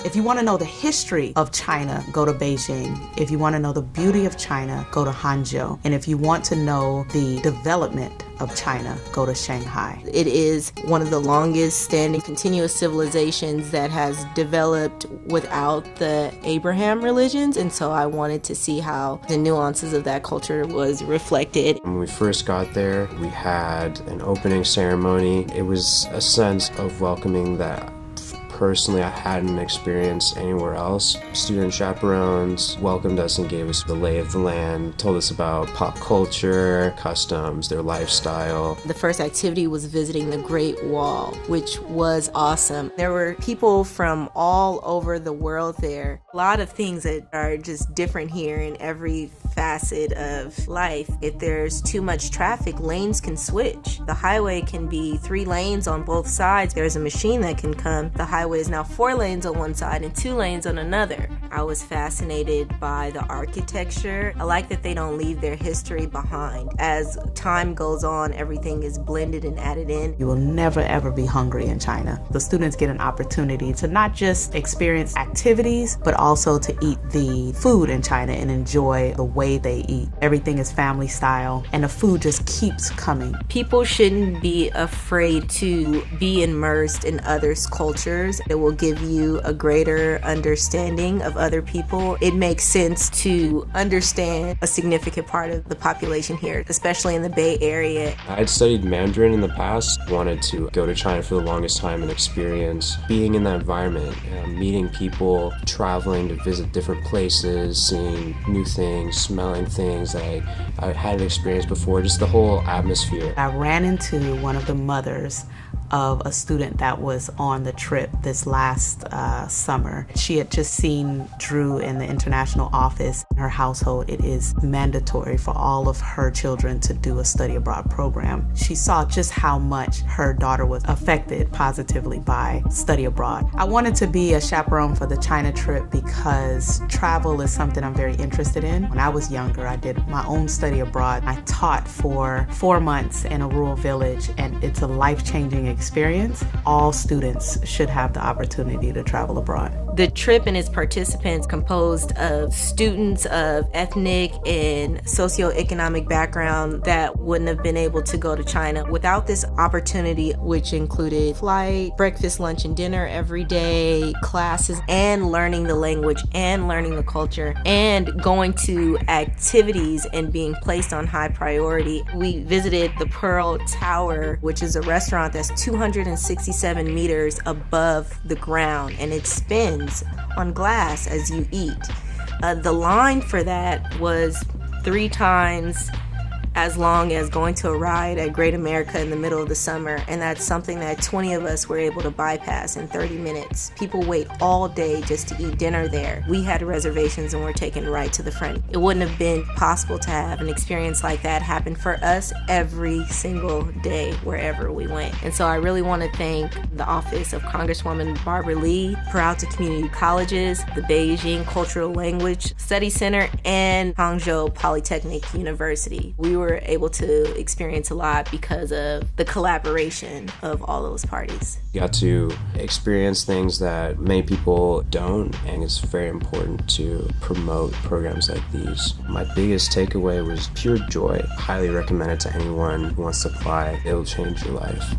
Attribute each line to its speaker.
Speaker 1: If you want to know the history of China, go to Beijing. If you want to know the beauty of China, go to Hangzhou. And if you want to know the development of China, go to Shanghai.
Speaker 2: It is one of the longest standing continuous civilizations that has developed without the Abraham religions, and so I wanted to see how the nuances of that culture was reflected.
Speaker 3: When we first got there, we had an opening ceremony. It was a sense of welcoming that personally I hadn't experienced anywhere else. Student chaperones welcomed us and gave us the lay of the land, told us about pop culture, customs, their lifestyle.
Speaker 2: The first activity was visiting the Great Wall, which was awesome. There were people from all over the world there. A lot of things that are just different here in every facet of life. If there's too much traffic, lanes can switch. The highway can be 3 lanes on both sides. There's a machine that can come. The highway is now 4 lanes on one side and 2 lanes on another. I was fascinated by the architecture. I like that they don't leave their history behind. As time goes on, everything is blended and added in.
Speaker 1: You will never ever be hungry in China. The students get an opportunity to not just experience activities, but also to eat the food in China and enjoy the way they eat. Everything is family style, and the food just keeps coming.
Speaker 2: People shouldn't be afraid to be immersed in others' cultures. It will give you a greater understanding of other people. It makes sense to understand a significant part of the population here, especially in the Bay Area.
Speaker 3: I had studied Mandarin in the past, wanted to go to China for the longest time and experience being in that environment, meeting people, traveling to visit different places, seeing new things, smelling things that I hadn't experienced before, just the whole atmosphere.
Speaker 1: I ran into one of the mothers of a student that was on the trip this last summer. She had just seen Drew in the international office. In her household, it is mandatory for all of her children to do a study abroad program. She saw just how much her daughter was affected positively by study abroad. I wanted to be a chaperone for the China trip because travel is something I'm very interested in. When I was younger, I did my own study abroad. I taught for 4 months in a rural village, and it's a life-changing experience. All students should have the opportunity to travel abroad.
Speaker 2: The trip and its participants composed of students of ethnic and socioeconomic background that wouldn't have been able to go to China without this opportunity, which included flight, breakfast, lunch, and dinner every day, classes, and learning the language and learning the culture, and going to activities and being placed on high priority. We visited the Pearl Tower, which is a restaurant that's 267 meters above the ground, and it spins on glass as you eat. The line for that was 3 times as long as going to a ride at Great America in the middle of the summer, and that's something that 20 of us were able to bypass in 30 minutes. People wait all day just to eat dinner there. We had reservations and were taken right to the front. It wouldn't have been possible to have an experience like that happen for us every single day wherever we went. And so I really want to thank the office of Congresswoman Barbara Lee, Peralta Community Colleges, the Beijing Cultural Language Study Center, and Hangzhou Polytechnic University. We were able to experience a lot because of the collaboration of all those parties.
Speaker 3: You got to experience things that many people don't, and it's very important to promote programs like these. My biggest takeaway was pure joy. Highly recommend it to anyone who wants to apply. It'll change your life.